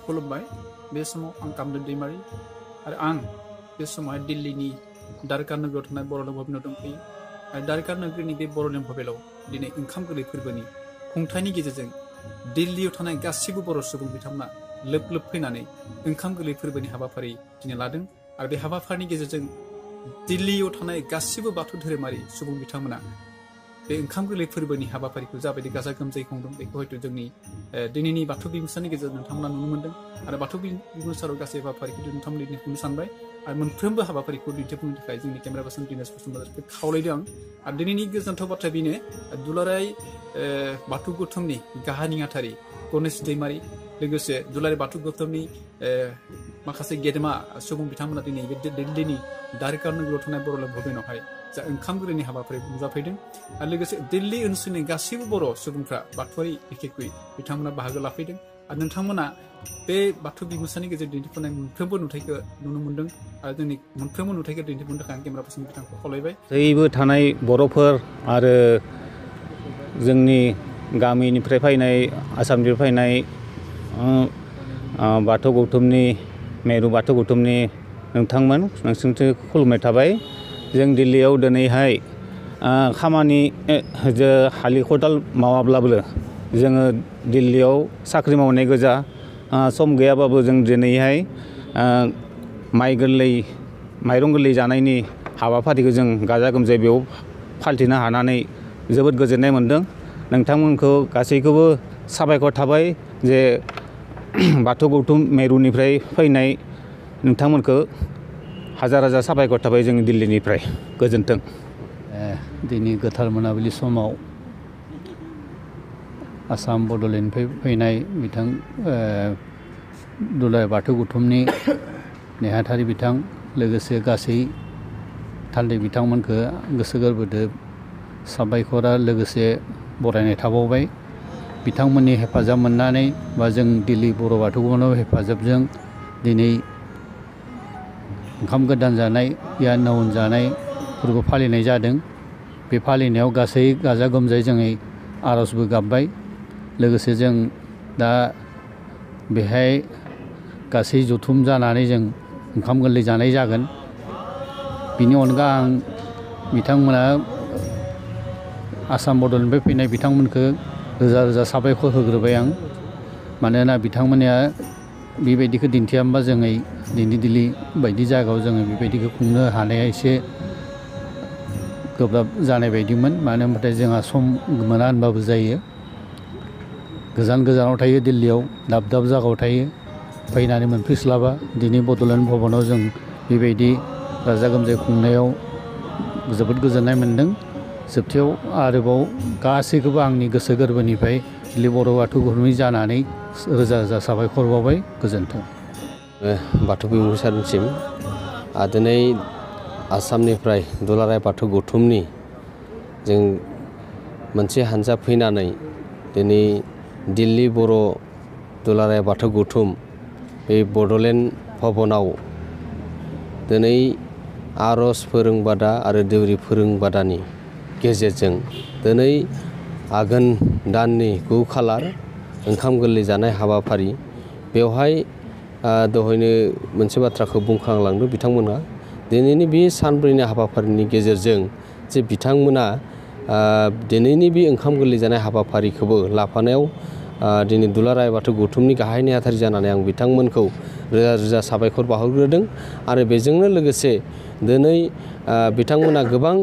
खुलुमबाय बे समाव आं कामदेब दैमारी आरो आं बे समावहाय दिल्लीनि द्वारका नोगोराव थानाय बर'लें भबनाव दंफैयो आरो द्वारका नोगोरनि बे बर'लें भबनाव दिनै ओंखाम गोरलै फोरबोनि खुंथायनि गेजेरजों दिल्लीयाव थानाय गासिबो बर' सुबुं बिथांमोना लोब लोब फैनानै ओंखाम गोरलै फोरबोनि हाबाफारि दिनै लादों आरो बे हाबाफारिनि गेजेरजों दिल्लीयाव थानाय गासिबो बाथौ धोरोमारि सुबुं बिथांमोना बे ओंखाम गोरलै फोरबोनि हाबाफारिखौ जाबायदि गाजा गोमजायै खुंदों बेखौ हयथ' जोंनि दिनैनि बाथौ बिमुसानि गेजेरजों नोंथांमोना नुनो मोन्दों आरो बाथौ बिमुसाराव गासै हाबाफारिखौ नोंथांमोननि दिन्थिफुंनो सानबाय आरो मोनफ्रोमबो हाबाफारिखौ दिन्थिफुंनो थाखाय जोंनि केमेरा पार्सन दिनेश बसुमतारीखौ खावलायदों आरो दिनैनि गोजोनथाव बाथ्रा बेनो दुलाराय बाथौ गौथुमनि गाहाय नेहाथारि गणेश दैमारी लोगोसे दुलाराय बाथौ गौथुमनि माखासे गेदेमा सुबुं बिथांमोना दिनै बे दिल्लीनि द्वारका नोगोराव थानाय बर'लें भबनावहाय जा ओंखाम गोरलैनि हाबाफारि नुजाफैदों आरो लोगोसे दिल्ली ओनसोलनि गासैबो बर' सुबुंफ्रा बाथौआरि बिखेखयै बिथांमोना बाहागो लाफैदों आरो नोंथांमोना बे बाथौ बिमुसानि गेजेरजों दिन्थिफुंनाय मोनफ्रोमबो नुथायखौ नुनो मोन्दों आरो जोंनि मोनफ्रोमबो नुथायखौ दिन्थिफुंनो थाखाय आं केमेरा पार्सन बिथांखौ खावलायबाय गासैबो थानाय बर'फोर आरो जोंनि गामिनिफ्राय फैनाय आसामनिफ्राय फैनाय बाथौ गौथुमनि मेरु बाथौ गौथुमनि नोंसोरनिथिं खुलुमनाय थाबाय जों दिल्लीयाव दिनैहाय खामानि हालि खदाल मावाब्लाबो जोङो दिल्लीयाव साख्रि मावनाय गोजा सम गैयाबाबो जों दिनैहाय माइरं गोरलै जानायनि हाबाफारिखौ जों गाजा गोमजायै बेयाव फालिनो हानानै जोबोद गोजोननाय मोन्दों नोंथांमोनखौ गासैखौबो साबायखर थाबाय जे बाथौ गौथुम मेरुनिफ्राय फैनाय नोंथांमोनखौ हाजार हाजार साबायखर थाबाय जोंनि दिल्लीनिफ्राय गोजोन्थों दिनै गोथार मोनाबिलि समाव आसाम बड'लेण्डनिफ्राय फैनाय बिथां दुलाराय बाथौ गौथुमनि नेहाथारि बिथां लोगोसे गासै थान्दै बिथांमोनखौ गोसो गोरबोजों साबायखर लोगोसे बरायनाय थाबावबाय बिथांमोननि हेफाजाब मोननानै बा जों दिल्ली बर' बाथौ गौथुमनि हेफाजाबजों दिनै ओंखाम गोदान जानाय या नौन जानाय फोरबो फालिनाय जादों बे फालिनायाव गासै गाजा गोमजायै जोङै आर'जबो गाबबाय लोगोसे जों दा बेहाय गासै जथुम जानानै जों ओंखाम गोरलै जानाय जागोन बिनि अनगा आं बिथांमोना आसाम बड'लेण्डनिफ्राय फैनाय बिथांमोनखौ रोजा रोजा साबायखर होग्रोबाय आं मानोना बिथांमोना बेबायदिखौ दिन्थियामोनबा जोङै दिल्ली बायदि जायगायाव जोङो बेबायदिखौ खुंनो हानाया एसे गोब्राब जानाय बायदिमोन मानो होनबाथाय जोंहा सम मोना होनबाबो जायो गोजान गोजानाव थायो दिल्लीयाव दाब दाब जायगायाव थायो फैनानै मोनफैस्लाबा दिनै बड'लेण्ड भबनाव जों बेबायदि गाजा गोमजायै खुंनायाव जोबोद गोजोननाय मोन्दों जोबथियाव आरोबाव गासैखौबो आंनि गोसो गोरबोनिफ्राय दिल्ली बर' बाथौ गौथुमनि जानानै रोजा रोजा साबायखर बावबाय गोजोन्थों बाथौ बिमुसानिसिम दिनै आसामनिफ्राय दुलाराय बाथौ गौथुमनि जों मोनसे हानजा फैनानै दिनै दिल्ली बर' दुलाराय बाथौ गौथुम बे बड'लेण्ड भबनाव दिनै आर'ज फोरोंबादा आरो देउरि फोरोंबादानि गेजेरजों दिनै आघोन दाननि 9 खालार ओंखाम गोरलै जानाय हाबाफारि बेवहाय दहायनो मोनसे बाथ्राखौ बुंखांलांदों बिथांमोना दिनैनि बे सानब्रैनि हाबाफारिनि गेजेरजों जे बिथांमोना दिनैनि बे ओंखाम गोरलै जानाय हाबाफारिखौबो लाफानायाव दिनै दुलाराय बाथौ गौथुमनि गाहाय नेहाथारि जानानै आं बिथांमोनखौ रोजा रोजा साबायखर बावहरग्रोदों आरो बेजोंनो लोगोसे दिनै बिथांमोना गोबां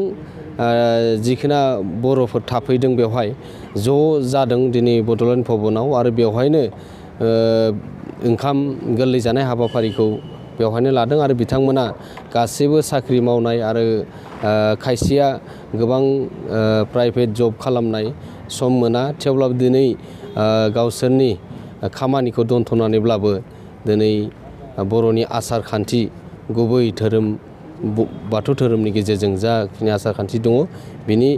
जिखिना बर'फोर थाफैदों बेवहाय ज' जादों दिनै बड'लेण्ड भबनाव आरो बेवहायनो ओंखाम गोरलै जानाय हाबाफारिखौ बेवहायनो लादों आरो बिथांमोना गासैबो साख्रि मावनाय आरो खायसेया गोबां प्राइभेट जब खालामनाय सम मोना थेवब्लाबो दिनै गावसोरनि खामानिखौ दोनथ'नानैब्लाबो दिनै बर'नि आसार खान्थि गुबै धोरोम बाथौ धोरोमनि गेजेरजों जाखिनि आसार खान्थि दङ बिनि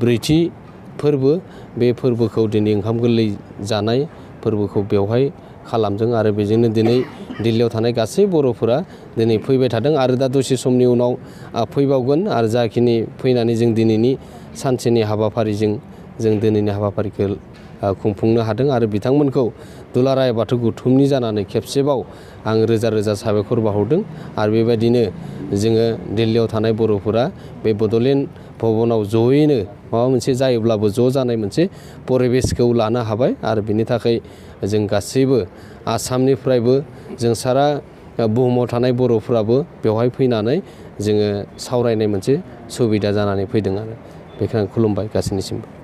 ब्रैथि फोरबो बे फोरबोखौ दिनै ओंखाम गोरलै जानाय फोरबोखौ बेवहाय खालामदों आरो बेजोंनो दिनै दिल्लीयाव थानाय गासै बर'फोरा दिनै फैबाय थादों आरो दा दसे समनि उनाव फैबावगोन आरो जाखिनि फैनानै जों दिनैनि सानसेनि हाबाफारिजों जों दिनैनि हाबाफारिखौ खुंफुंनो हादों आरो बिथांमोनखौ दुलाराय बाथौ गौथुमनि जानानै खेबसेबाव आं रोजा रोजा साबायखर बावहरदों आरो बेबायदिनो जोङो दिल्लीयाव थानाय बर'फोरा बे बड'लेण्ड भबनाव जयैनो माबा मोनसे जायोब्लाबो ज' जानाय मोनसे परिबेसखौ लानो हाबाय आरो बिनि थाखाय जों गासैबो आसामनिफ्रायबो जों सारा बुहुमाव थानाय बर'फोराबो बेवहाय फैनानै जोङो सावरायनाय मोनसे सुबिदा जानानै फैदों आरो बेखौ आं खुलुमबाय गासैनिसिमबो।